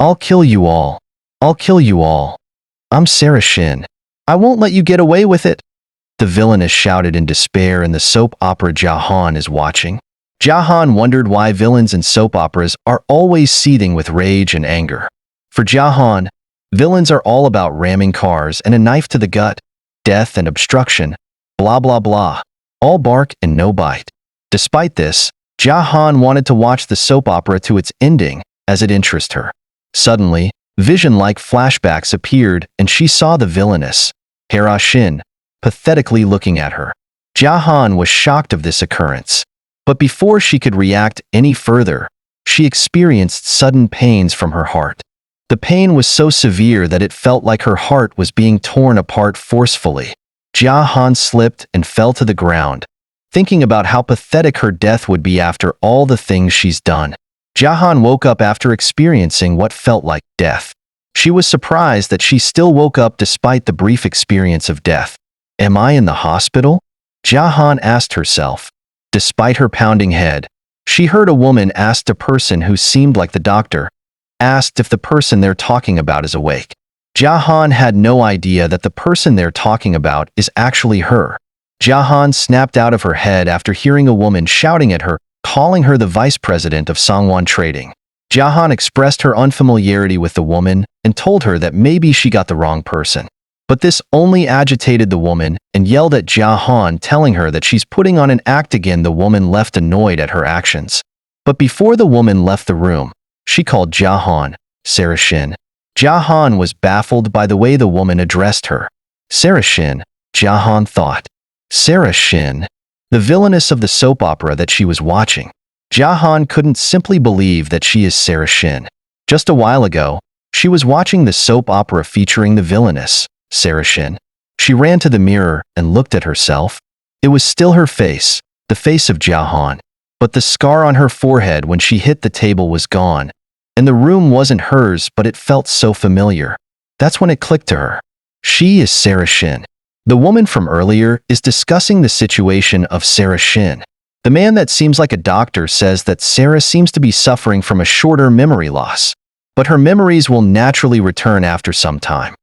I'll kill you all. I'll kill you all. I'm Sarah Shin. I won't let you get away with it. The villainess shouted in despair, and the soap opera Jae-eon is watching. Jae-eon wondered why villains in soap operas are always seething with rage and anger. For Jae-eon, villains are all about ramming cars and a knife to the gut, death and obstruction, blah blah blah, all bark and no bite. Despite this, Jae-eon wanted to watch the soap opera to its ending, as it interested her. Suddenly, vision-like flashbacks appeared, and she saw the villainess, Hera Shin, pathetically looking at her. Jae-eon was shocked of this occurrence. But before she could react any further, she experienced sudden pains from her heart. The pain was so severe that it felt like her heart was being torn apart forcefully. Jae-eon slipped and fell to the ground, thinking about how pathetic her death would be after all the things she's done. Jae-eon woke up after experiencing what felt like death. She was surprised that she still woke up despite the brief experience of death. Am I in the hospital? Jae-eon asked herself. Despite her pounding head, she heard a woman ask a person who seemed like the doctor, asked if the person they're talking about is awake. Jae-eon had no idea that the person they're talking about is actually her. Jae-eon snapped out of her head after hearing a woman shouting at her, calling her the vice president of Sangwon Trading. Jae-eon expressed her unfamiliarity with the woman and told her that maybe she got the wrong person. But this only agitated the woman and yelled at Jae-eon, telling her that she's putting on an act again. The woman left annoyed at her actions. But before the woman left the room, she called Jae-eon Sarah Shin. Jae-eon was baffled by the way the woman addressed her. Sarah Shin, Jae-eon thought. Sarah Shin, the villainess of the soap opera that she was watching. Jae-eon couldn't simply believe that she is Sarah Shin. Just a while ago, she was watching the soap opera featuring the villainess, Sarah Shin. She ran to the mirror and looked at herself. It was still her face, the face of Jae-eon. But the scar on her forehead when she hit the table was gone. And the room wasn't hers, but it felt so familiar. That's when it clicked to her. She is Sarah Shin. The woman from earlier is discussing the situation of Sarah Shin. The man that seems like a doctor says that Sarah seems to be suffering from a shorter memory loss. But her memories will naturally return after some time.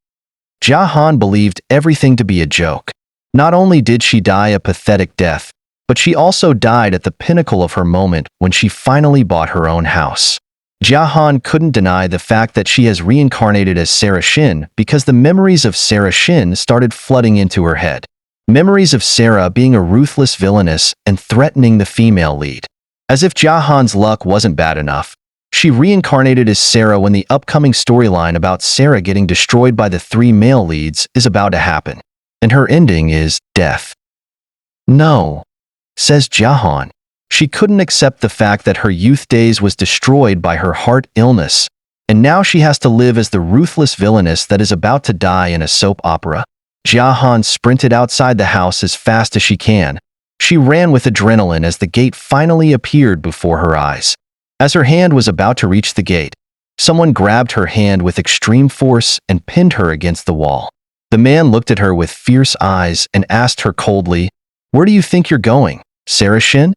Jae-eon believed everything to be a joke. Not only did she die a pathetic death, but she also died at the pinnacle of her moment when she finally bought her own house. Jae-eon couldn't deny the fact that she has reincarnated as Sarah Shin because the memories of Sarah Shin started flooding into her head. Memories of Sarah being a ruthless villainess and threatening the female lead. As if Jae-eon's luck wasn't bad enough, she reincarnated as Sarah when the upcoming storyline about Sarah getting destroyed by the 3 male leads is about to happen. And her ending is death. No, says Jae-eon. She couldn't accept the fact that her youth days was destroyed by her heart illness, and now she has to live as the ruthless villainess that is about to die in a soap opera. Jae-eon sprinted outside the house as fast as she can. She ran with adrenaline as the gate finally appeared before her eyes. As her hand was about to reach the gate, someone grabbed her hand with extreme force and pinned her against the wall. The man looked at her with fierce eyes and asked her coldly, "Where do you think you're going, Sarah Shin?"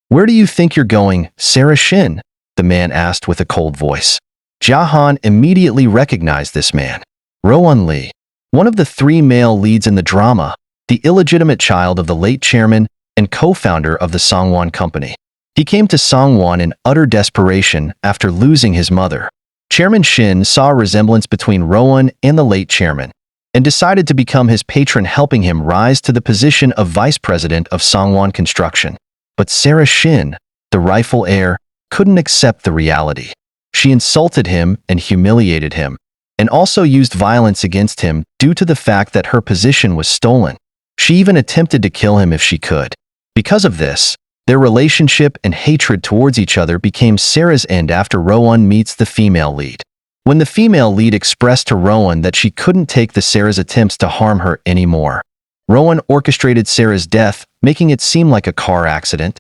"Where do you think you're going, Sarah Shin?" the man asked with a cold voice. Jae-eon immediately recognized this man. Rowan Lee, one of the 3 male leads in the drama, the illegitimate child of the late chairman and co-founder of the Sangwon Company. He came to Sangwon in utter desperation after losing his mother. Chairman Shin saw a resemblance between Rowan and the late chairman, and decided to become his patron, helping him rise to the position of vice president of Sangwon Construction. But Sarah Shin, the rightful heir, couldn't accept the reality. She insulted him and humiliated him, and also used violence against him due to the fact that her position was stolen. She even attempted to kill him if she could. Because of this, their relationship and hatred towards each other became Sarah's end after Rowan meets the female lead. When the female lead expressed to Rowan that she couldn't take the Sarah's attempts to harm her anymore, Rowan orchestrated Sarah's death, making it seem like a car accident.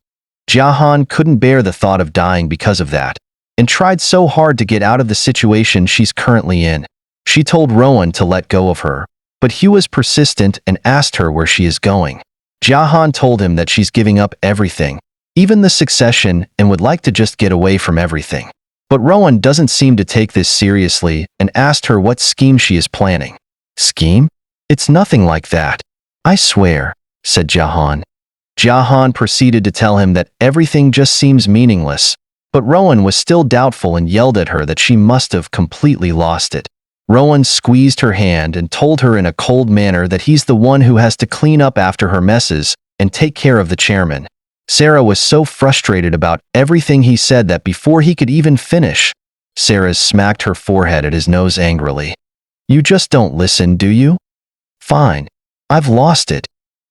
Jae-eon couldn't bear the thought of dying because of that, and tried so hard to get out of the situation she's currently in. She told Rowan to let go of her, but he was persistent and asked her where she is going. Jae-eon told him that she's giving up everything, even the succession, and would like to just get away from everything. But Rowan doesn't seem to take this seriously and asked her what scheme she is planning. Scheme? It's nothing like that. I swear, said Jae-eon. Jae-eon proceeded to tell him that everything just seems meaningless, but Rowan was still doubtful and yelled at her that she must have completely lost it. Rowan squeezed her hand and told her in a cold manner that he's the one who has to clean up after her messes and take care of the chairman. Sarah was so frustrated about everything he said that before he could even finish, Sarah smacked her forehead at his nose angrily. You just don't listen, do you? Fine. I've lost it,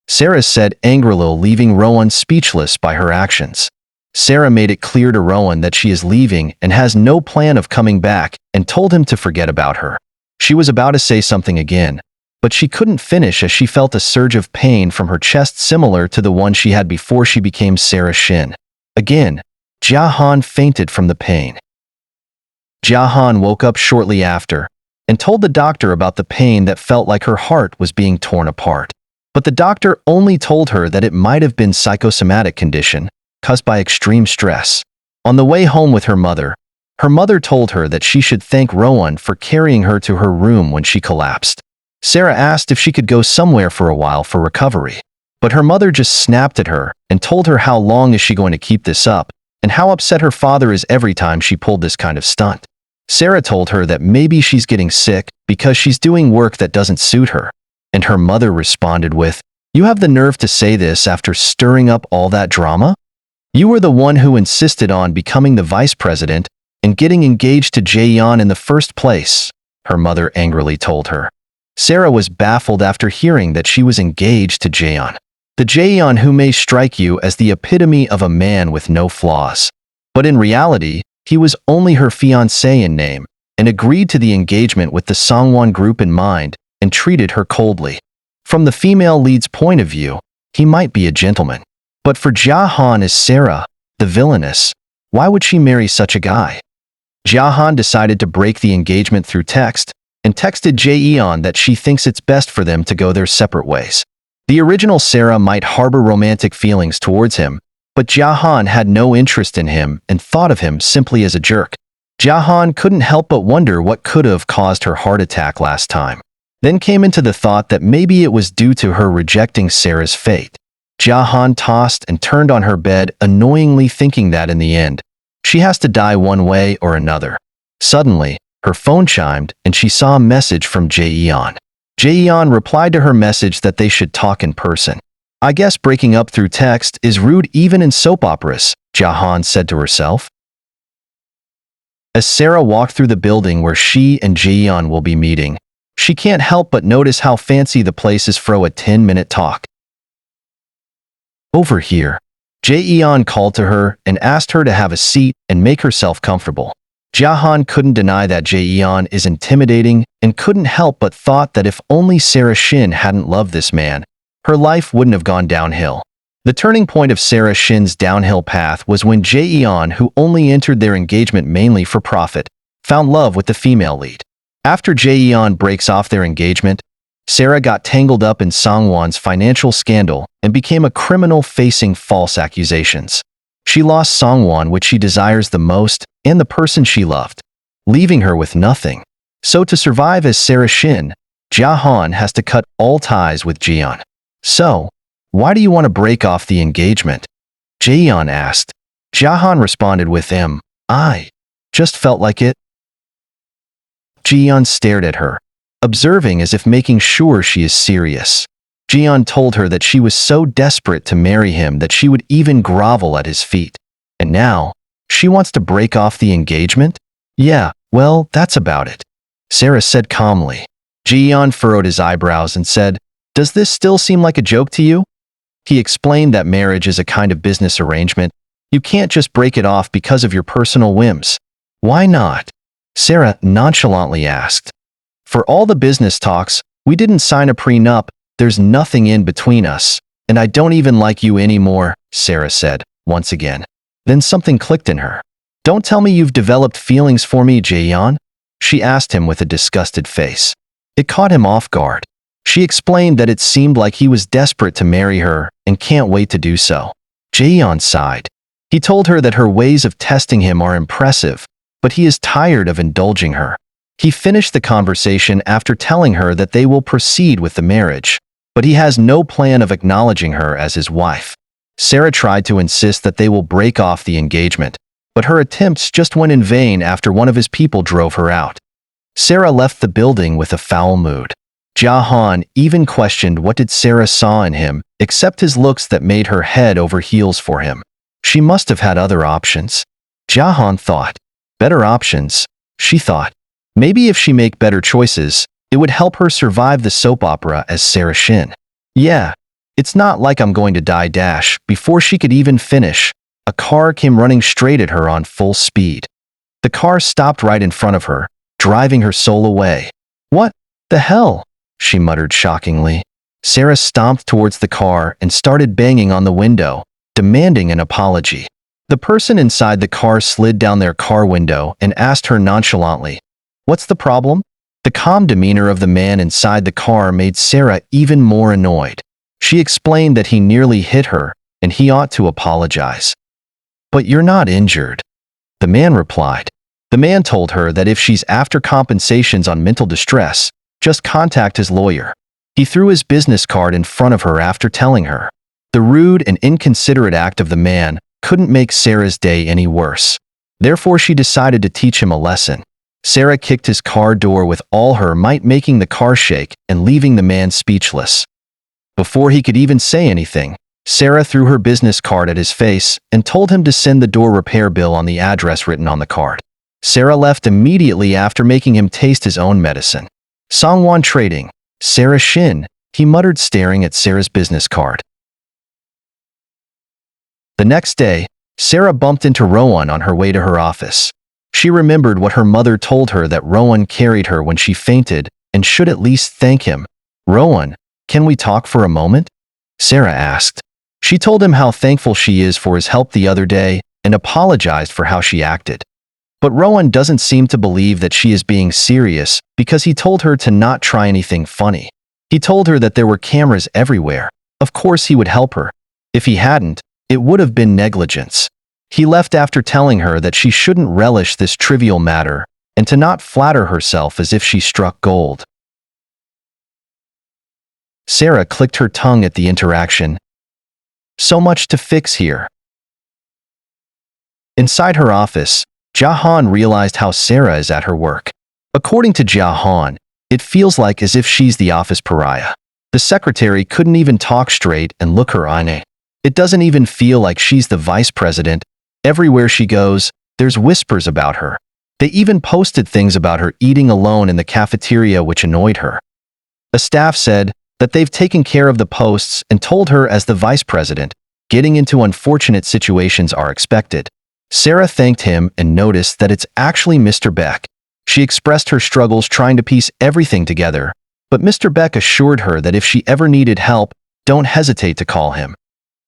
Sarah said angrily, leaving Rowan speechless by her actions. Sarah made it clear to Rowan that she is leaving and has no plan of coming back and told him to forget about her. She was about to say something again, but she couldn't finish as she felt a surge of pain from her chest similar to the one she had before she became Sarah Shin. Again, Jae-eon fainted from the pain. Jae-eon woke up shortly after and told the doctor about the pain that felt like her heart was being torn apart. But the doctor only told her that it might have been psychosomatic condition caused by extreme stress. On the way home with her mother told her that she should thank Rowan for carrying her to her room when she collapsed. Sarah asked if she could go somewhere for a while for recovery, but her mother just snapped at her and told her how long is she going to keep this up and how upset her father is every time she pulled this kind of stunt. Sarah told her that maybe she's getting sick because she's doing work that doesn't suit her, and her mother responded with, "You have the nerve to say this after stirring up all that drama? You were the one who insisted on becoming the vice president and getting engaged to Jae-eon in the first place," her mother angrily told her. Sarah was baffled after hearing that she was engaged to Jae-eon. The Jae-eon who may strike you as the epitome of a man with no flaws. But in reality, he was only her fiancé in name and agreed to the engagement with the Sangwon group in mind and treated her coldly. From the female lead's point of view, he might be a gentleman. But for Jae-eon as Sarah, the villainess, why would she marry such a guy? Jae-eon decided to break the engagement through text and texted Jae-eon that she thinks it's best for them to go their separate ways. The original Sarah might harbor romantic feelings towards him, but Jae-eon had no interest in him and thought of him simply as a jerk. Jae-eon couldn't help but wonder what could have caused her heart attack last time. Then came into the thought that maybe it was due to her rejecting Sarah's fate. Jae-eon tossed and turned on her bed, annoyingly thinking that in the end, she has to die one way or another. Suddenly, her phone chimed and she saw a message from Jae-eon. Jae-eon replied to her message that they should talk in person. I guess breaking up through text is rude even in soap operas, Jae-eon said to herself. As Sarah walked through the building where she and Jae-eon will be meeting, she can't help but notice how fancy the place is for a 10-minute talk. Over here, Jae-eon called to her and asked her to have a seat and make herself comfortable. Jae-eon couldn't deny that Jae-eon is intimidating and couldn't help but thought that if only Sarah Shin hadn't loved this man, her life wouldn't have gone downhill. The turning point of Sarah Shin's downhill path was when Jae-eon, who only entered their engagement mainly for profit, found love with the female lead. After Jae-eon breaks off their engagement, Sarah got tangled up in Sangwon's financial scandal and became a criminal facing false accusations. She lost Sangwon, which she desires the most, and the person she loved, leaving her with nothing. So to survive as Sarah Shin, Jae-eon has to cut all ties with Jae-eon. So, why do you want to break off the engagement? Jae-eon asked. Jae-eon responded with I just felt like it. Jae-eon stared at her, observing as if making sure she is serious. Jae-eon told her that she was so desperate to marry him that she would even grovel at his feet. And now, she wants to break off the engagement? Yeah, well, that's about it, Sarah said calmly. Jae-eon furrowed his eyebrows and said, "Does this still seem like a joke to you?" He explained that marriage is a kind of business arrangement. You can't just break it off because of your personal whims. Why not? Sarah nonchalantly asked. For all the business talks, we didn't sign a prenup, there's nothing in between us, and I don't even like you anymore, Sarah said, once again. Then something clicked in her. Don't tell me you've developed feelings for me, Jae-eon? She asked him with a disgusted face. It caught him off guard. She explained that it seemed like he was desperate to marry her and can't wait to do so. Jae-eon sighed. He told her that her ways of testing him are impressive, but he is tired of indulging her. He finished the conversation after telling her that they will proceed with the marriage, but he has no plan of acknowledging her as his wife. Sarah tried to insist that they will break off the engagement, but her attempts just went in vain after one of his people drove her out. Sarah left the building with a foul mood. Jae-eon even questioned what did Sarah saw in him, except his looks that made her head over heels for him. She must have had other options. Jae-eon thought. Better options, she thought. Maybe if she make better choices, it would help her survive the soap opera as Sarah Shin. Yeah, it's not like I'm going to die dash. Before she could even finish, a car came running straight at her on full speed. The car stopped right in front of her, driving her soul away. What the hell? She muttered shockingly. Sarah stomped towards the car and started banging on the window, demanding an apology. The person inside the car slid down their car window and asked her nonchalantly, "What's the problem?" The calm demeanor of the man inside the car made Sarah even more annoyed. She explained that he nearly hit her and he ought to apologize. "But you're not injured," the man replied. The man told her that if she's after compensations on mental distress, just contact his lawyer. He threw his business card in front of her after telling her. The rude and inconsiderate act of the man couldn't make Sarah's day any worse. Therefore, she decided to teach him a lesson. Sarah kicked his car door with all her might, making the car shake and leaving the man speechless. Before he could even say anything, Sarah threw her business card at his face and told him to send the door repair bill on the address written on the card. Sarah left immediately after making him taste his own medicine. Songwon Trading, Sarah Shin, he muttered, staring at Sarah's business card. The next day, Sarah bumped into Rowan on her way to her office. She remembered what her mother told her, that Rowan carried her when she fainted and should at least thank him. "Rowan, can we talk for a moment?" Sarah asked. She told him how thankful she is for his help the other day and apologized for how she acted. But Rowan doesn't seem to believe that she is being serious because he told her to not try anything funny. He told her that there were cameras everywhere. Of course he would help her. If he hadn't, it would have been negligence. He left after telling her that she shouldn't relish this trivial matter and to not flatter herself as if she struck gold. Sarah clicked her tongue at the interaction. So much to fix here. Inside her office, Jae-eon realized how Sarah is at her work. According to Jae-eon, it feels like as if she's the office pariah. The secretary couldn't even talk straight and look her eye. It doesn't even feel like she's the vice president. Everywhere she goes, there's whispers about her. They even posted things about her eating alone in the cafeteria, which annoyed her. The staff said that they've taken care of the posts and told her as the vice president, getting into unfortunate situations are expected. Sarah thanked him and noticed that it's actually Mr. Beck. She expressed her struggles trying to piece everything together, but Mr. Beck assured her that if she ever needed help, don't hesitate to call him.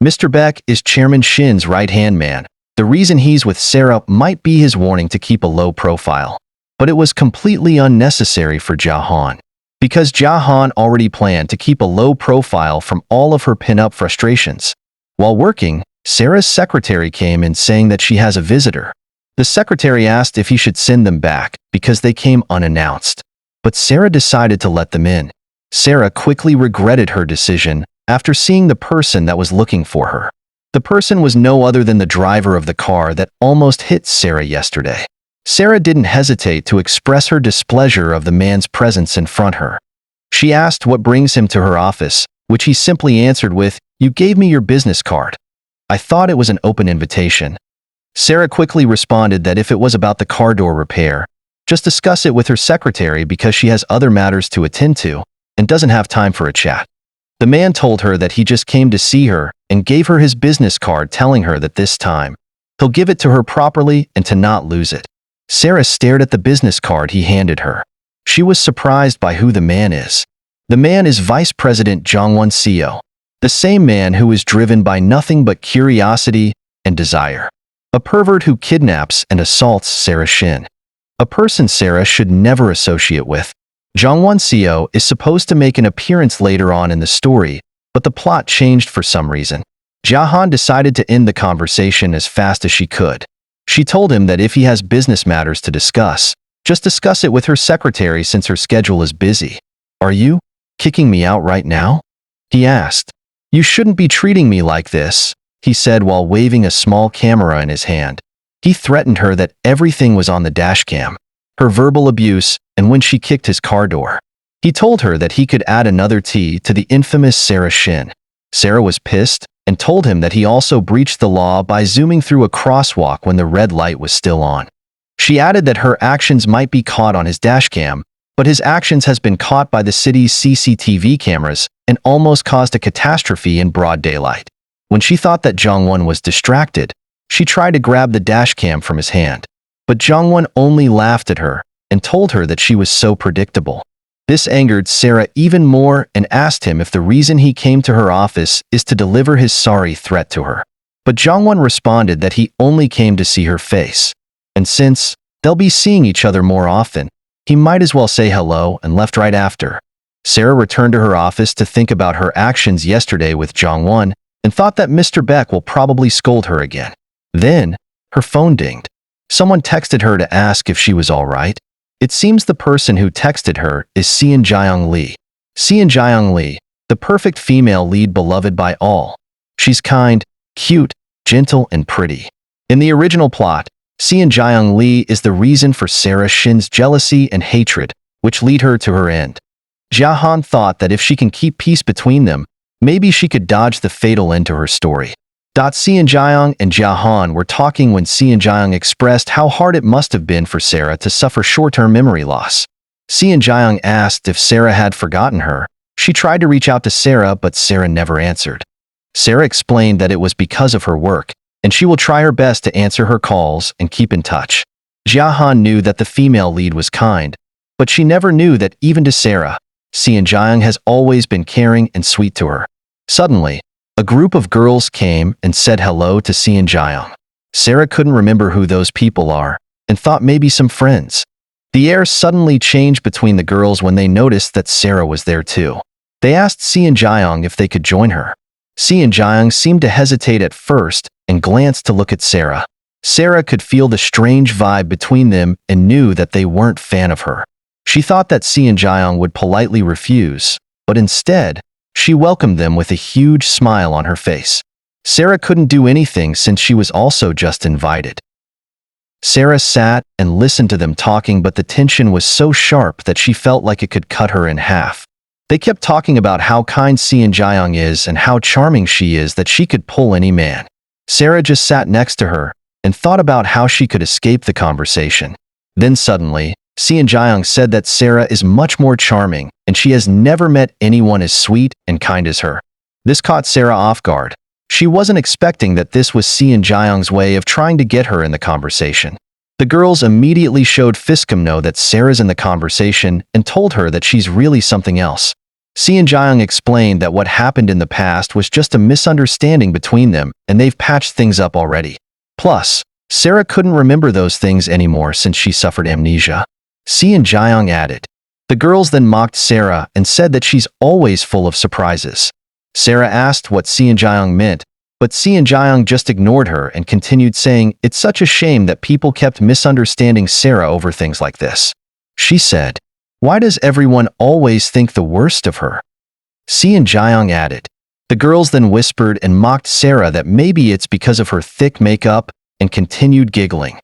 Mr. Beck is Chairman Shin's right-hand man. The reason he's with Sarah might be his warning to keep a low profile. But it was completely unnecessary for Jae-eon, because Jae-eon already planned to keep a low profile from all of her pin-up frustrations. While working, Sarah's secretary came in saying that she has a visitor. The secretary asked if he should send them back because they came unannounced. But Sarah decided to let them in. Sarah quickly regretted her decision after seeing the person that was looking for her. The person was no other than the driver of the car that almost hit Sarah yesterday. Sarah didn't hesitate to express her displeasure of the man's presence in front of her. She asked what brings him to her office, which he simply answered with, "You gave me your business card. I thought it was an open invitation." Sarah quickly responded that if it was about the car door repair, just discuss it with her secretary because she has other matters to attend to and doesn't have time for a chat. The man told her that he just came to see her and gave her his business card, telling her that this time, he'll give it to her properly and to not lose it. Sarah stared at the business card he handed her. She was surprised by who the man is. The man is Vice President Jongwon-seo, the same man who is driven by nothing but curiosity and desire. A pervert who kidnaps and assaults Sarah Shin. A person Sarah should never associate with. Jongwon-seo is supposed to make an appearance later on in the story, but the plot changed for some reason. Jae-eon decided to end the conversation as fast as she could. She told him that if he has business matters to discuss, just discuss it with her secretary since her schedule is busy. Are you kicking me out right now? He asked. You shouldn't be treating me like this, he said while waving a small camera in his hand. He threatened her that everything was on the dashcam, her verbal abuse, and when she kicked his car door. He told her that he could add another T to the infamous Sarah Shin. Sarah was pissed and told him that he also breached the law by zooming through a crosswalk when the red light was still on. She added that her actions might be caught on his dashcam, but his actions has been caught by the city's CCTV cameras and almost caused a catastrophe in broad daylight. When she thought that Jong-won was distracted, she tried to grab the dashcam from his hand, but Jong-won only laughed at her and told her that she was so predictable. This angered Sarah even more and asked him if the reason he came to her office is to deliver his sorry threat to her. But Jong-won responded that he only came to see her face, and since they'll be seeing each other more often, he might as well say hello and left right after. Sarah returned to her office to think about her actions yesterday with Jong-won and thought that Mr. Beck will probably scold her again. Then, her phone dinged. Someone texted her to ask if she was all right. It seems the person who texted her is Seon Jae-young Lee. Seon Jae-young Lee, the perfect female lead beloved by all. She's kind, cute, gentle, and pretty. In the original plot, Seon Jae-young Lee is the reason for Sarah Shin's jealousy and hatred, which lead her to her end. Jae-han thought that if she can keep peace between them, maybe she could dodge the fatal end to her story. Seon Jae-young and Jae-han were talking when Seon Jae-young expressed how hard it must have been for Sarah to suffer short-term memory loss. Seon Jae-young asked if Sarah had forgotten her. She tried to reach out to Sarah, but Sarah never answered. Sarah explained that it was because of her work, and she will try her best to answer her calls and keep in touch. Jae-han knew that the female lead was kind, but she never knew that even to Sarah, Seon Jae-young has always been caring and sweet to her. Suddenly, a group of girls came and said hello to Seon Jae-young. Sarah couldn't remember who those people are and thought maybe some friends. The air suddenly changed between the girls when they noticed that Sarah was there too. They asked Seon Jae-young if they could join her. Seon Jae-young seemed to hesitate at first and glanced to look at Sarah. Sarah could feel the strange vibe between them and knew that they weren't fan of her. She thought that Seon Jae-young would politely refuse, but instead, she welcomed them with a huge smile on her face. Sarah couldn't do anything since she was also just invited. Sarah sat and listened to them talking, but the tension was so sharp that she felt like it could cut her in half. They kept talking about how kind Seon Jae-young is and how charming she is that she could pull any man. Sarah just sat next to her and thought about how she could escape the conversation. Then suddenly, Seon Jae-young said that Sarah is much more charming and she has never met anyone as sweet and kind as her. This caught Sarah off guard. She wasn't expecting that this was Seon Jae-young's way of trying to get her in the conversation. The girls immediately showed Fiskamno that Sarah's in the conversation and told her that she's really something else. Seon Jae-young explained that what happened in the past was just a misunderstanding between them and they've patched things up already. Plus, Sarah couldn't remember those things anymore since she suffered amnesia. Seon Jae-young added. The girls then mocked Sarah and said that she's always full of surprises. Sarah asked what Seon Jae-young meant, but Seon Jae-young just ignored her and continued saying, "It's such a shame that people kept misunderstanding Sarah over things like this." She said, "Why does everyone always think the worst of her?" Seon Jae-young added. The girls then whispered and mocked Sarah that maybe it's because of her thick makeup and continued giggling.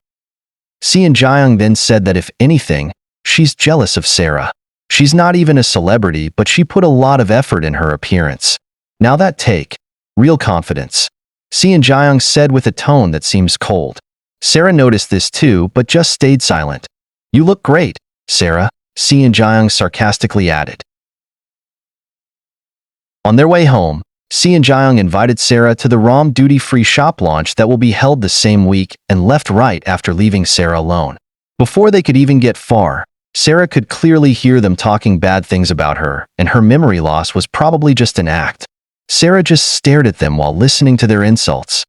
Seon Jae-young then said that if anything, she's jealous of Sarah. She's not even a celebrity, but she put a lot of effort in her appearance. Now that take, real confidence. Seon Jae-young said with a tone that seems cold. Sarah noticed this too, but just stayed silent. "You look great, Sarah," Seon Jae-young sarcastically added. On their way home, Seon Jae-young invited Sarah to the ROM duty-free shop launch that will be held the same week and left right after leaving Sarah alone. Before they could even get far, Sarah could clearly hear them talking bad things about her, and her memory loss was probably just an act. Sarah just stared at them while listening to their insults.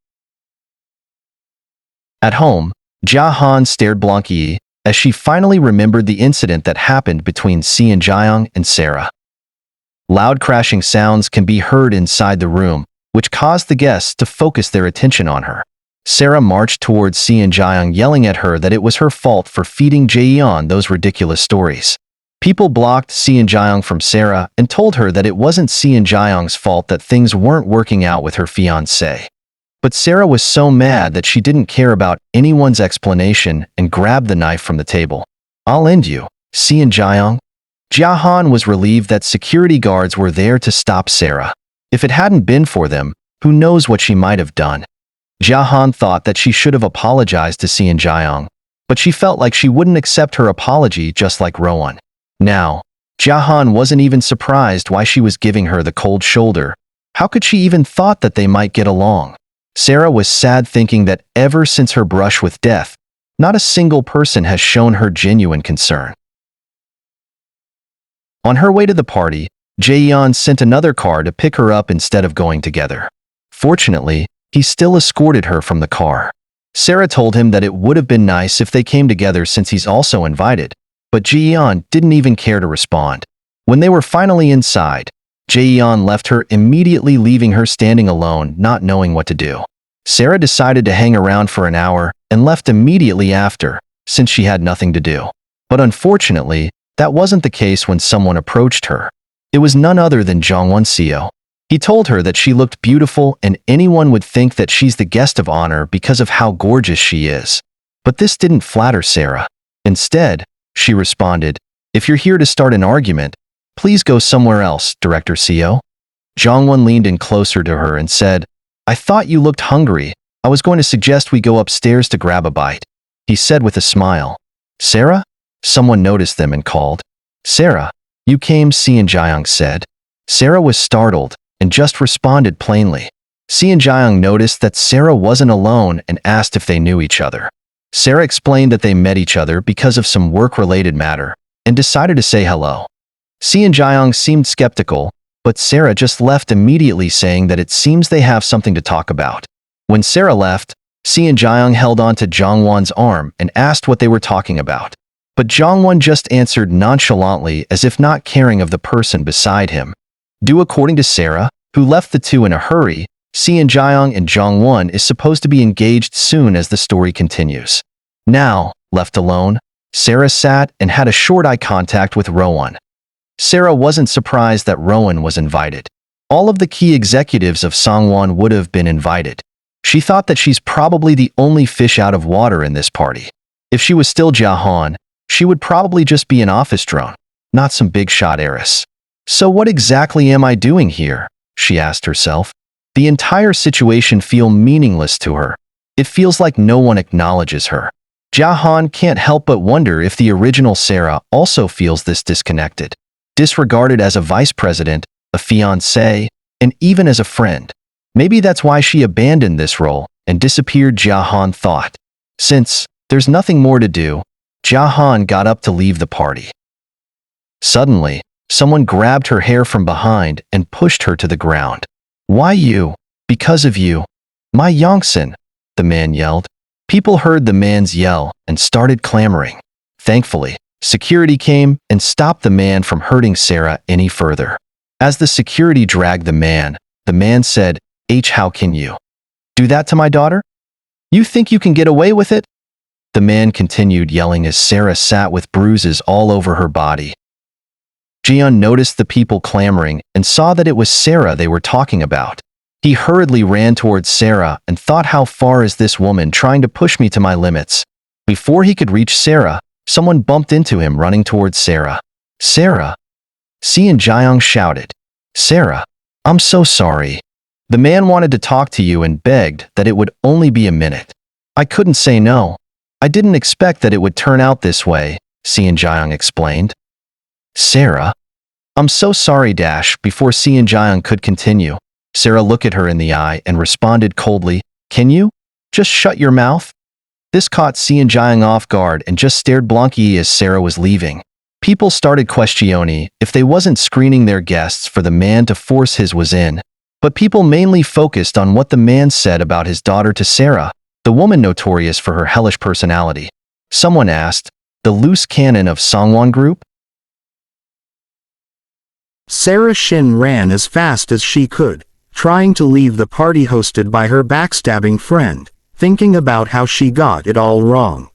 At home, Jae-han stared blankly as she finally remembered the incident that happened between Seon Jae-young and Sarah. Loud crashing sounds can be heard inside the room, which caused the guests to focus their attention on her. Sarah marched towards Jae-eon, yelling at her that it was her fault for feeding Jae-eon those ridiculous stories. People blocked Jae-eon from Sarah and told her that it wasn't Jae-eon's fault that things weren't working out with her fiancé. But Sarah was so mad that she didn't care about anyone's explanation and grabbed the knife from the table. "I'll end you, Jae-eon." Jae-eon was relieved that security guards were there to stop Sarah. If it hadn't been for them, who knows what she might have done. Jae-eon thought that she should have apologized to Jae-eon, but she felt like she wouldn't accept her apology just like Rowan. Now, Jae-eon wasn't even surprised why she was giving her the cold shoulder. How could she even thought that they might get along? Sarah was sad thinking that ever since her brush with death, not a single person has shown her genuine concern. On her way to the party, Jae-eon sent another car to pick her up instead of going together. Fortunately, he still escorted her from the car. Sarah told him that it would have been nice if they came together since he's also invited, but Jae-eon didn't even care to respond. When they were finally inside, Jae-eon left her immediately, leaving her standing alone, not knowing what to do. Sarah decided to hang around for an hour and left immediately after, since she had nothing to do. But unfortunately, that wasn't the case when someone approached her. It was none other than Jongwon-seo. He told her that she looked beautiful and anyone would think that she's the guest of honor because of how gorgeous she is. But this didn't flatter Sarah. Instead, she responded, "If you're here to start an argument, please go somewhere else, Director Seo." Jongwon leaned in closer to her and said, "I thought you looked hungry. I was going to suggest we go upstairs to grab a bite," he said with a smile. "Sarah?" Someone noticed them and called. "Sarah, you came," Jae-eon said. Sarah was startled and just responded plainly. Jae-eon noticed that Sarah wasn't alone and asked if they knew each other. Sarah explained that they met each other because of some work-related matter and decided to say hello. Jae-eon seemed skeptical, but Sarah just left immediately, saying that it seems they have something to talk about. When Sarah left, Jae-eon held on to Jongwon's arm and asked what they were talking about. But Jongwon just answered nonchalantly as if not caring of the person beside him. According to Sarah, who left the two in a hurry, Jae-eon and Jongwon is supposed to be engaged soon as the story continues. Now, left alone, Sarah sat and had a short eye contact with Rowan. Sarah wasn't surprised that Rowan was invited. All of the key executives of Sangwon would have been invited. She thought that she's probably the only fish out of water in this party. If she was still Jae-eon, she would probably just be an office drone, not some big shot heiress. So what exactly am I doing here? She asked herself. The entire situation feels meaningless to her. It feels like no one acknowledges her. Jae-eon can't help but wonder if the original Sarah also feels this disconnected, disregarded as a vice president, a fiancé, and even as a friend. Maybe that's why she abandoned this role and disappeared, Jae-eon thought. Since there's nothing more to do, Jae-eon got up to leave the party. Suddenly, someone grabbed her hair from behind and pushed her to the ground. "Why you? Because of you. My Yongsan," the man yelled. People heard the man's yell and started clamoring. Thankfully, security came and stopped the man from hurting Sarah any further. As the security dragged the man said, "How can you do that to my daughter? You think you can get away with it?" The man continued yelling as Sarah sat with bruises all over her body. Jae-eon noticed the people clamoring and saw that it was Sarah they were talking about. He hurriedly ran towards Sarah and thought, how far is this woman trying to push me to my limits? Before he could reach Sarah, someone bumped into him running towards Sarah. "Sarah!" Jae-eon shouted. "Sarah, I'm so sorry. The man wanted to talk to you and begged that it would only be a minute. I couldn't say no. I didn't expect that it would turn out this way," Jae-eon explained. "Sarah, I'm so sorry." Before Jae-eon could continue, Sarah looked at her in the eye and responded coldly, "Can you just shut your mouth?" This caught Jae-eon off guard and just stared blankly as Sarah was leaving. People started questioning if they wasn't screening their guests for the man to force his was in. But people mainly focused on what the man said about his daughter to Sarah, the woman notorious for her hellish personality. Someone asked, "The loose cannon of Sangwon Group?" Sarah Shin ran as fast as she could, trying to leave the party hosted by her backstabbing friend. thinking about how she got it all wrong.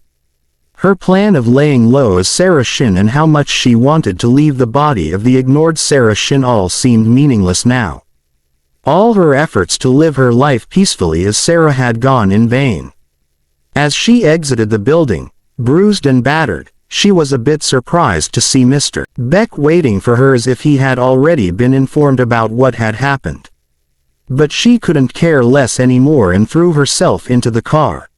Her plan of laying low as Sarah Shin and how much she wanted to leave the body of the ignored Sarah Shin all seemed meaningless now. All her efforts to live her life peacefully as Sarah had gone in vain. As she exited the building, bruised and battered, she was a bit surprised to see Mr. Beck waiting for her as if he had already been informed about what had happened. But she couldn't care less anymore and threw herself into the car.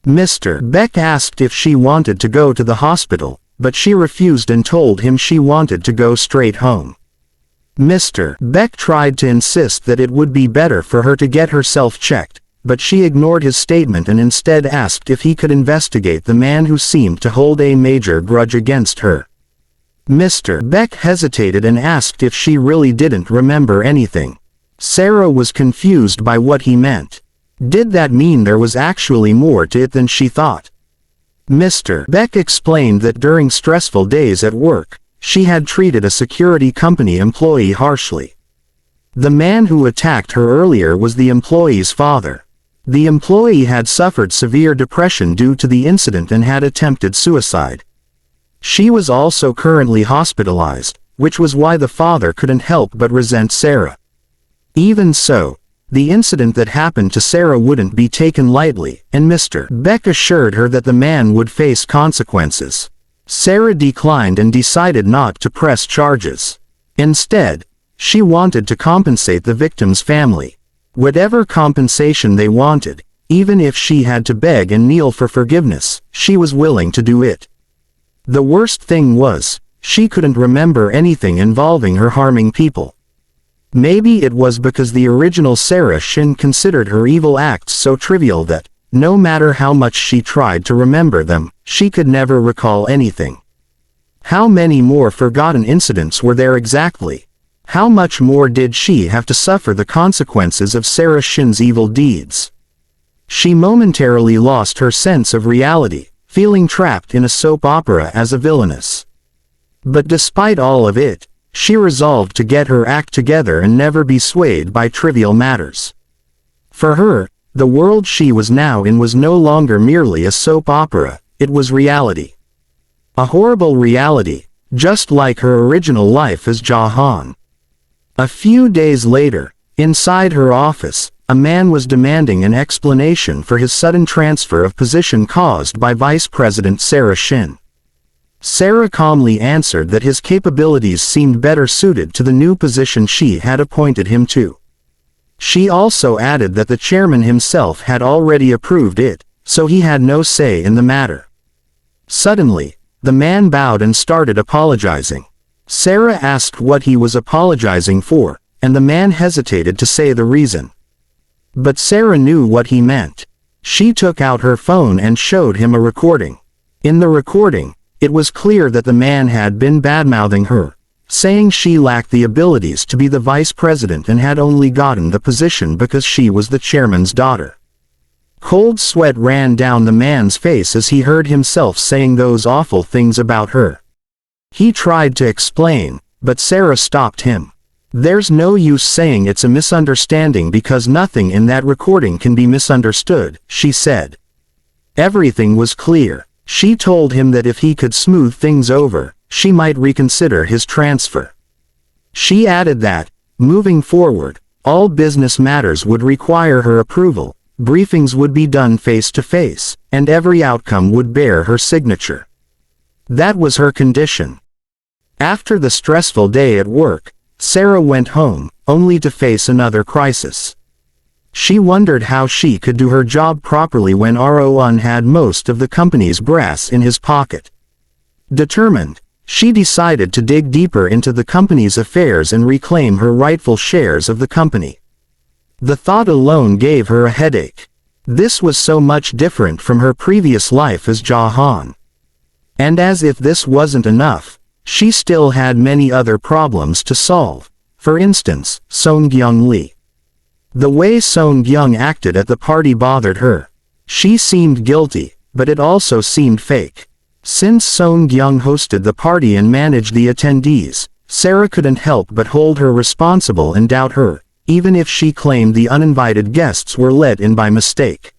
Mr. Beck asked if she wanted to go to the hospital, but she refused and told him she wanted to go straight home. Mr. Beck tried to insist that it would be better for her to get herself checked, but she ignored his statement and instead asked if he could investigate the man who seemed to hold a major grudge against her. Mr. Beck hesitated and asked if she really didn't remember anything. Sarah was confused by what he meant. Did that mean there was actually more to it than she thought? Mr. Beck explained that during stressful days at work, she had treated a security company employee harshly. The man who attacked her earlier was the employee's father. The employee had suffered severe depression due to the incident and had attempted suicide. She was also currently hospitalized, which was why the father couldn't help but resent Sarah. Even so, the incident that happened to Sarah wouldn't be taken lightly, and Mr. Beck assured her that the man would face consequences. Sarah declined and decided not to press charges. Instead, she wanted to compensate the victim's family. Whatever compensation they wanted, even if she had to beg and kneel for forgiveness, she was willing to do it. The worst thing was, she couldn't remember anything involving her harming people. Maybe it was because the original Sarah Shin considered her evil acts so trivial that, no matter how much she tried to remember them, she could never recall anything. How many more forgotten incidents were there exactly? How much more did she have to suffer the consequences of Sarah Shin's evil deeds? She momentarily lost her sense of reality, feeling trapped in a soap opera as a villainess. But despite all of it, she resolved to get her act together and never be swayed by trivial matters. For her, the world she was now in was no longer merely a soap opera, it was reality. A horrible reality, just like her original life as Jae-eon. A few days later, inside her office, a man was demanding an explanation for his sudden transfer of position caused by Vice President Sarah Shin. Sarah calmly answered that his capabilities seemed better suited to the new position she had appointed him to. She also added that the chairman himself had already approved it, so he had no say in the matter. Suddenly, the man bowed and started apologizing. Sarah asked what he was apologizing for, and the man hesitated to say the reason. But Sarah knew what he meant. She took out her phone and showed him a recording. In the recording, it was clear that the man had been badmouthing her, saying she lacked the abilities to be the vice president and had only gotten the position because she was the chairman's daughter. Cold sweat ran down the man's face as he heard himself saying those awful things about her. He tried to explain, but Sarah stopped him. There's no use saying it's a misunderstanding because nothing in that recording can be misunderstood, she said. Everything was clear. She told him that if he could smooth things over, she might reconsider his transfer. She added that, moving forward, all business matters would require her approval, briefings would be done face to face, and every outcome would bear her signature. That was her condition. After the stressful day at work, Sarah went home, only to face another crisis. She wondered how she could do her job properly when Rowan had most of the company's brass in his pocket. Determined, she decided to dig deeper into the company's affairs and reclaim her rightful shares of the company. The thought alone gave her a headache. This was so much different from her previous life as Jae-eon. And as if this wasn't enough, she still had many other problems to solve. For instance, Song-gyung Lee. The way Song-gyung acted at the party bothered her. She seemed guilty, but it also seemed fake. Since Song-gyung hosted the party and managed the attendees, Sarah couldn't help but hold her responsible and doubt her, even if she claimed the uninvited guests were let in by mistake.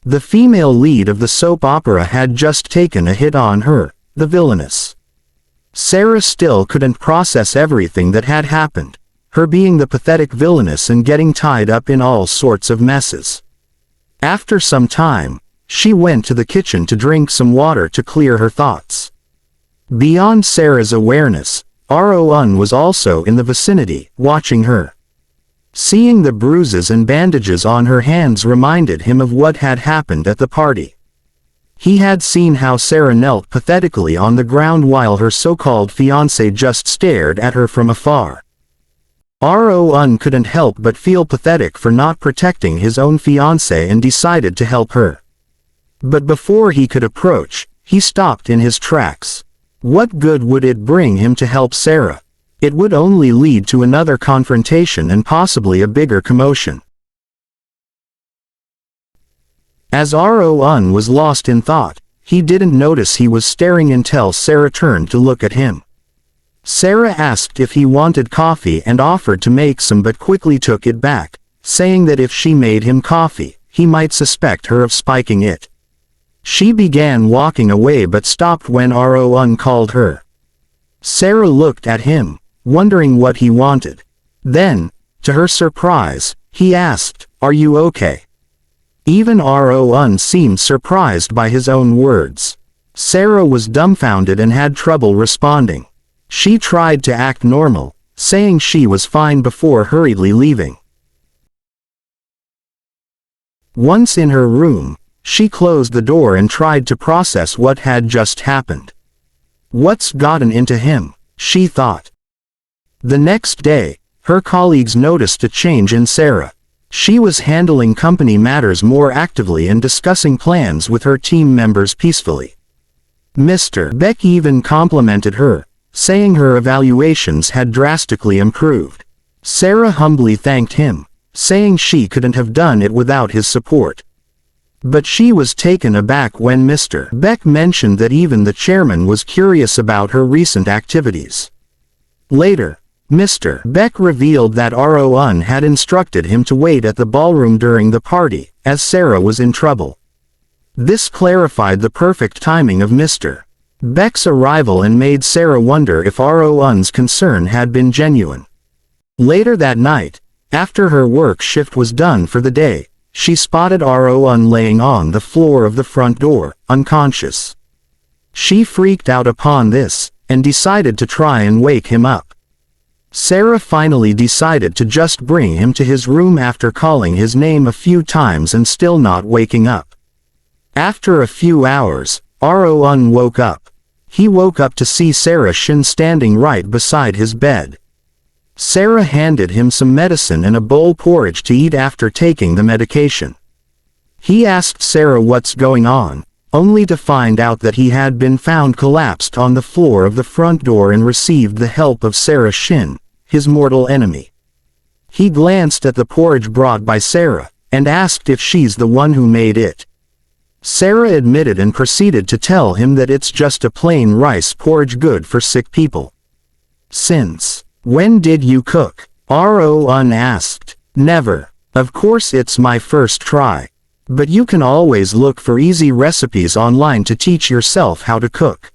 The female lead of the soap opera had just taken a hit on her, the villainess. Sarah still couldn't process everything that had happened, her being the pathetic villainess and getting tied up in all sorts of messes. After some time, she went to the kitchen to drink some water to clear her thoughts. Beyond Sarah's awareness, Rowan was also in the vicinity, watching her. Seeing the bruises and bandages on her hands reminded him of what had happened at the party. He had seen how Sarah knelt pathetically on the ground while her so-called fiancé just stared at her from afar. Rowan couldn't help but feel pathetic for not protecting his own fiancé and decided to help her. But before he could approach, he stopped in his tracks. What good would it bring him to help Sarah? It would only lead to another confrontation and possibly a bigger commotion. As Rowan was lost in thought, he didn't notice he was staring until Sarah turned to look at him. Sarah asked if he wanted coffee and offered to make some but quickly took it back, saying that if she made him coffee, he might suspect her of spiking it. She began walking away but stopped when Rowan called her. Sarah looked at him, wondering what he wanted. Then, to her surprise, he asked, "Are you okay?" Even Rowan seemed surprised by his own words. Sarah was dumbfounded and had trouble responding. She tried to act normal, saying she was fine before hurriedly leaving. Once in her room, she closed the door and tried to process what had just happened. What's gotten into him, she thought. The next day, her colleagues noticed a change in Sarah. She was handling company matters more actively and discussing plans with her team members peacefully. Mr. Beck even complimented her, saying her evaluations had drastically improved. Sarah humbly thanked him, saying she couldn't have done it without his support. But she was taken aback when Mr. Beck mentioned that even the chairman was curious about her recent activities. Later, Mr. Beck revealed that Rowan had instructed him to wait at the ballroom during the party, as Sarah was in trouble. This clarified the perfect timing of Mr. Beck's arrival and made Sarah wonder if Rowan's concern had been genuine. Later that night, after her work shift was done for the day, she spotted Rowan laying on the floor of the front door, unconscious. She freaked out upon this, and decided to try and wake him up. Sarah finally decided to just bring him to his room after calling his name a few times and still not waking up. After a few hours, Rowan woke up. He woke up to see Sarah Shin standing right beside his bed. Sarah handed him some medicine and a bowl porridge to eat after taking the medication. He asked Sarah what's going on, only to find out that he had been found collapsed on the floor of the front door and received the help of Sarah Shin, his mortal enemy. He glanced at the porridge brought by Sarah, and asked if she's the one who made it. Sarah admitted and proceeded to tell him that it's just a plain rice porridge good for sick people. "Since when did you cook?" Rowan asked. "Never. Of course it's my first try. But you can always look for easy recipes online to teach yourself how to cook."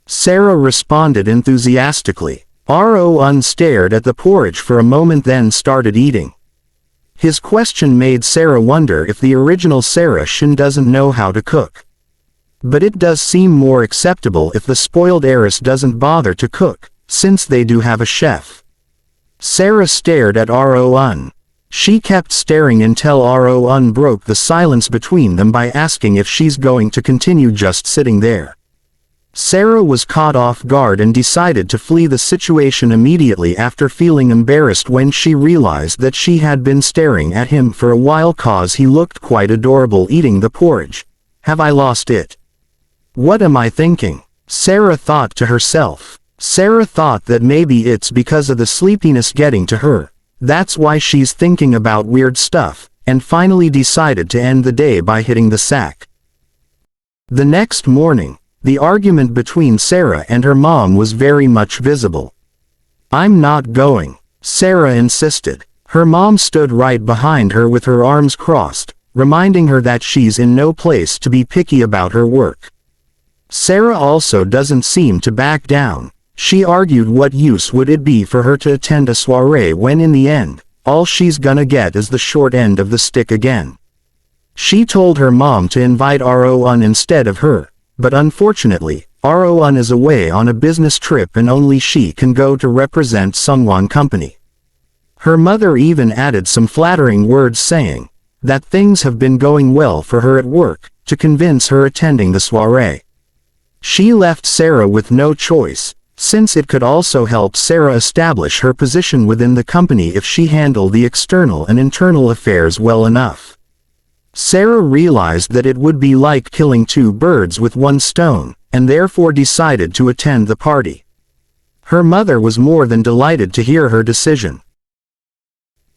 Sarah responded enthusiastically. Rowan stared at the porridge for a moment then started eating. His question made Sarah wonder if the original Sarah Shin doesn't know how to cook. But it does seem more acceptable if the spoiled heiress doesn't bother to cook, since they do have a chef. Sarah stared at Rowan. She kept staring until Rowan broke the silence between them by asking if she's going to continue just sitting there. Sarah was caught off guard and decided to flee the situation immediately after feeling embarrassed when she realized that she had been staring at him for a while cause he looked quite adorable eating the porridge. Have I lost it? What am I thinking? Sarah thought to herself. Sarah thought that maybe it's because of the sleepiness getting to her. That's why she's thinking about weird stuff, and finally decided to end the day by hitting the sack. The next morning, the argument between Sarah and her mom was very much visible. "I'm not going," Sarah insisted. Her mom stood right behind her with her arms crossed, reminding her that she's in no place to be picky about her work. Sarah also doesn't seem to back down. She argued what use would it be for her to attend a soiree when in the end, all she's gonna get is the short end of the stick again. She told her mom to invite Rowan instead of her, but unfortunately, Rowan is away on a business trip and only she can go to represent Sungwon Company. Her mother even added some flattering words saying that things have been going well for her at work, to convince her attending the soiree. She left Sarah with no choice, since it could also help Sarah establish her position within the company if she handled the external and internal affairs well enough. Sarah realized that it would be like killing two birds with one stone, and therefore decided to attend the party. Her mother was more than delighted to hear her decision.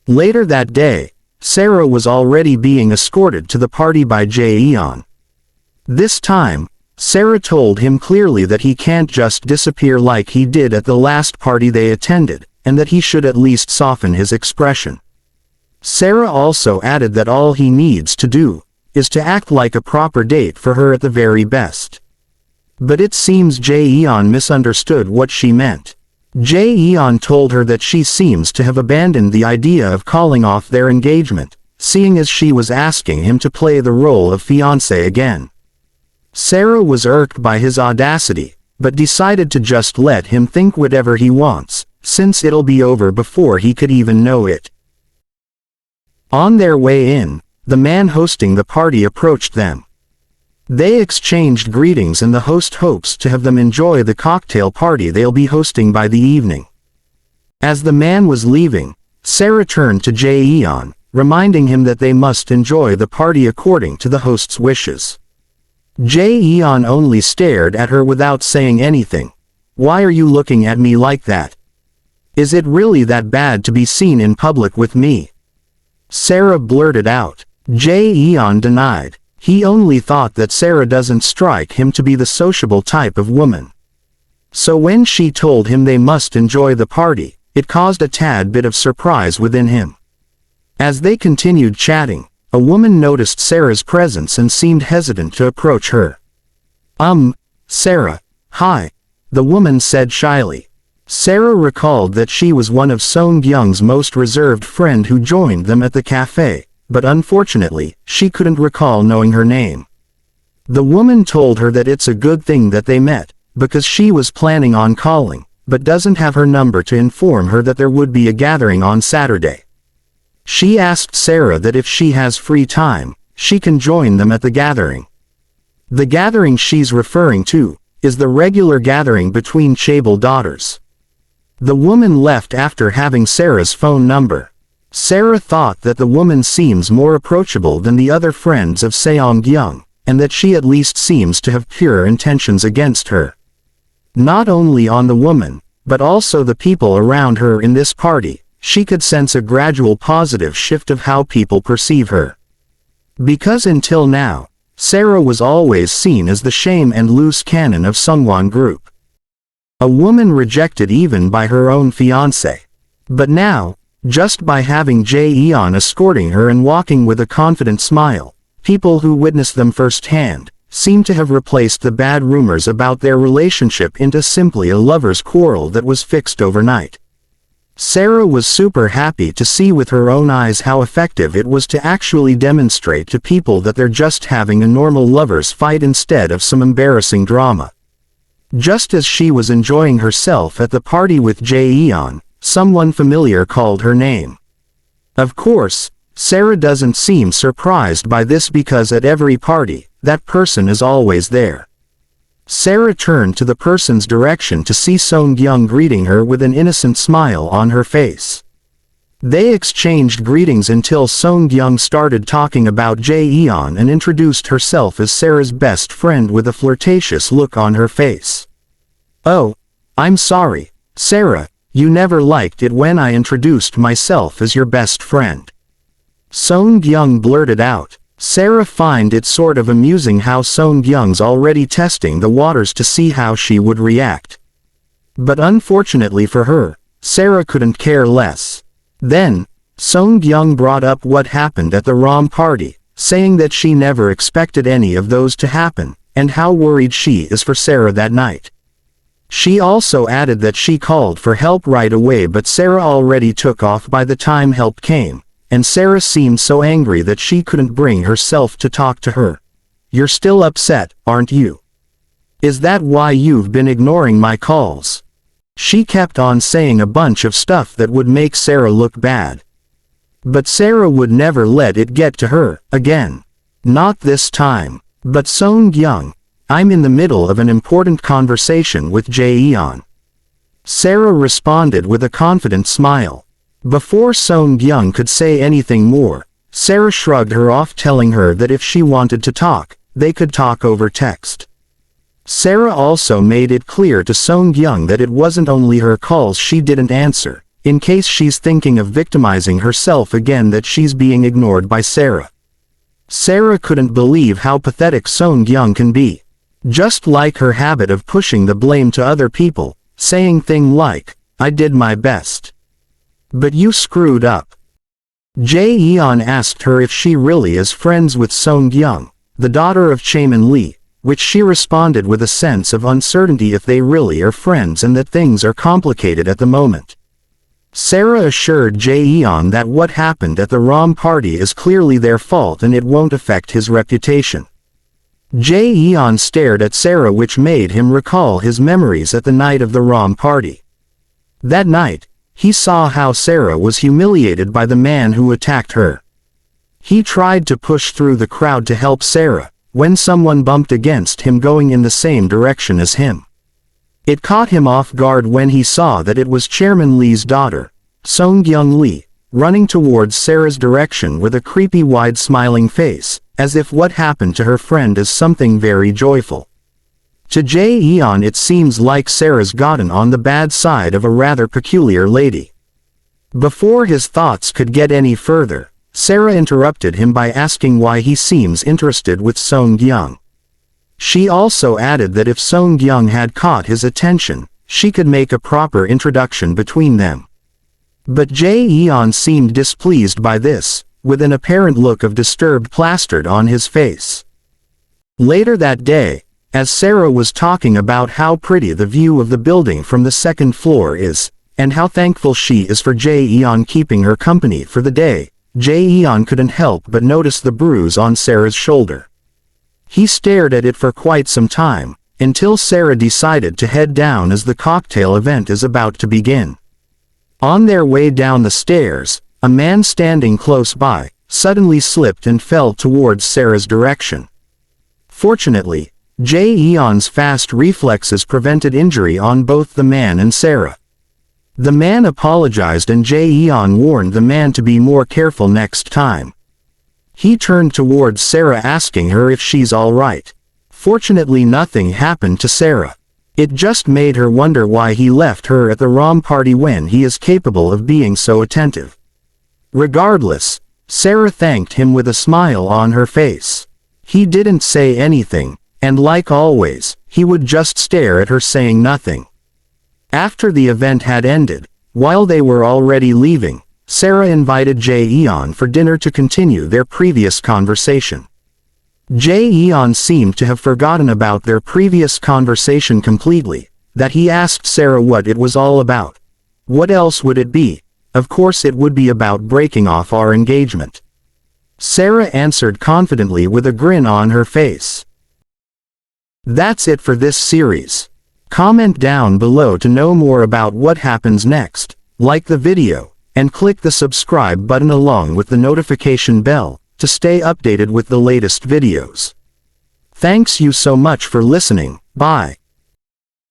Later that day, Sarah was already being escorted to the party by Jae-eon. This time, Sarah told him clearly that he can't just disappear like he did at the last party they attended, and that he should at least soften his expression. Sarah also added that all he needs to do is to act like a proper date for her at the very best. But it seems Jae-eon misunderstood what she meant. Jae-eon told her that she seems to have abandoned the idea of calling off their engagement, seeing as she was asking him to play the role of fiancé again. Sarah was irked by his audacity, but decided to just let him think whatever he wants, since it'll be over before he could even know it. On their way in, the man hosting the party approached them. They exchanged greetings and the host hopes to have them enjoy the cocktail party they'll be hosting by the evening. As the man was leaving, Sarah turned to Jae-eon, reminding him that they must enjoy the party according to the host's wishes. Jae-eon only stared at her without saying anything. "Why are you looking at me like that? Is it really that bad to be seen in public with me?" Sarah blurted out. Jae-eon denied. He only thought that Sarah doesn't strike him to be the sociable type of woman. So when she told him they must enjoy the party, it caused a tad bit of surprise within him. As they continued chatting, a woman noticed Sarah's presence and seemed hesitant to approach her. Sarah, hi," the woman said shyly. Sarah recalled that she was one of Song-gyung's most reserved friend who joined them at the cafe, but unfortunately, she couldn't recall knowing her name. The woman told her that it's a good thing that they met, because she was planning on calling, but doesn't have her number to inform her that there would be a gathering on Saturday. She asked Sarah that if she has free time, she can join them at the gathering. The gathering she's referring to is the regular gathering between Chaebol daughters. The woman left after having Sarah's phone number. Sarah thought that the woman seems more approachable than the other friends of Seong-gyung, and that she at least seems to have pure intentions against her. Not only on the woman, but also the people around her in this party, she could sense a gradual positive shift of how people perceive her. Because until now, Sarah was always seen as the shame and loose cannon of Sungwon Group. A woman rejected even by her own fiancé. But now, just by having Jae-eon escorting her and walking with a confident smile, people who witnessed them firsthand seemed to have replaced the bad rumors about their relationship into simply a lover's quarrel that was fixed overnight. Sarah was super happy to see with her own eyes how effective it was to actually demonstrate to people that they're just having a normal lovers' fight instead of some embarrassing drama. Just as she was enjoying herself at the party with Jae-eon, someone familiar called her name. Of course, Sarah doesn't seem surprised by this because at every party, that person is always there. Sarah turned to the person's direction to see Song-gyung greeting her with an innocent smile on her face. They exchanged greetings until Song-gyung started talking about Jae-eon and introduced herself as Sarah's best friend with a flirtatious look on her face. "Oh, I'm sorry, Sarah, you never liked it when I introduced myself as your best friend," Song-gyung blurted out. Sarah find it sort of amusing how Song-gyung's already testing the waters to see how she would react. But unfortunately for her, Sarah couldn't care less. Then, Song-gyung brought up what happened at the ROM party, saying that she never expected any of those to happen, and how worried she is for Sarah that night. She also added that she called for help right away, but Sarah already took off by the time help came, and Sarah seemed so angry that she couldn't bring herself to talk to her. "You're still upset, aren't you? Is that why you've been ignoring my calls?" She kept on saying a bunch of stuff that would make Sarah look bad. But Sarah would never let it get to her again. Not this time. "But Song-kyung, I'm in the middle of an important conversation with Jae-eon." Sarah responded with a confident smile. Before Song-kyung could say anything more, Sarah shrugged her off, telling her that if she wanted to talk, they could talk over text. Sarah also made it clear to Song-kyung that it wasn't only her calls she didn't answer, in case she's thinking of victimizing herself again, that she's being ignored by Sarah. Sarah couldn't believe how pathetic Song-kyung can be. Just like her habit of pushing the blame to other people, saying things like, "I did my best. But you screwed up." Jae-eon asked her if she really is friends with Song-kyung, the daughter of Chaemin Lee, which she responded with a sense of uncertainty if they really are friends and that things are complicated at the moment. Sarah assured Jae-eon that what happened at the ROM party is clearly their fault and it won't affect his reputation. Jae-eon stared at Sarah, which made him recall his memories at the night of the ROM party. That night, he saw how Sarah was humiliated by the man who attacked her. He tried to push through the crowd to help Sarah, when someone bumped against him going in the same direction as him. It caught him off guard when he saw that it was Chairman Lee's daughter, Song-kyung Lee, running towards Sarah's direction with a creepy wide smiling face, as if what happened to her friend is something very joyful. To Jae-eon it seems like Sarah's gotten on the bad side of a rather peculiar lady. Before his thoughts could get any further, Sarah interrupted him by asking why he seems interested with Song-kyung. She also added that if Song-kyung had caught his attention, she could make a proper introduction between them. But Jae-eon seemed displeased by this, with an apparent look of disturbed plastered on his face. Later that day, as Sarah was talking about how pretty the view of the building from the second floor is, and how thankful she is for Jae-eon keeping her company for the day, Jae-eon couldn't help but notice the bruise on Sarah's shoulder. He stared at it for quite some time, until Sarah decided to head down as the cocktail event is about to begin. On their way down the stairs, a man standing close by suddenly slipped and fell towards Sarah's direction. Fortunately, Jae-eon's fast reflexes prevented injury on both the man and Sarah. The man apologized and Jae-eon warned the man to be more careful next time. He turned towards Sarah asking her if she's alright. Fortunately nothing happened to Sarah. It just made her wonder why he left her at the ROM party when he is capable of being so attentive. Regardless, Sarah thanked him with a smile on her face. He didn't say anything, and like always, he would just stare at her saying nothing. After the event had ended, while they were already leaving, Sarah invited Jae-eon for dinner to continue their previous conversation. Jae-eon seemed to have forgotten about their previous conversation completely, that he asked Sarah what it was all about. What else would it be? Of course it would be about breaking off our engagement. Sarah answered confidently with a grin on her face. That's it for this series. Comment down below to know more about what happens next, like the video, and click the subscribe button along with the notification bell, to stay updated with the latest videos. Thanks you so much for listening, bye.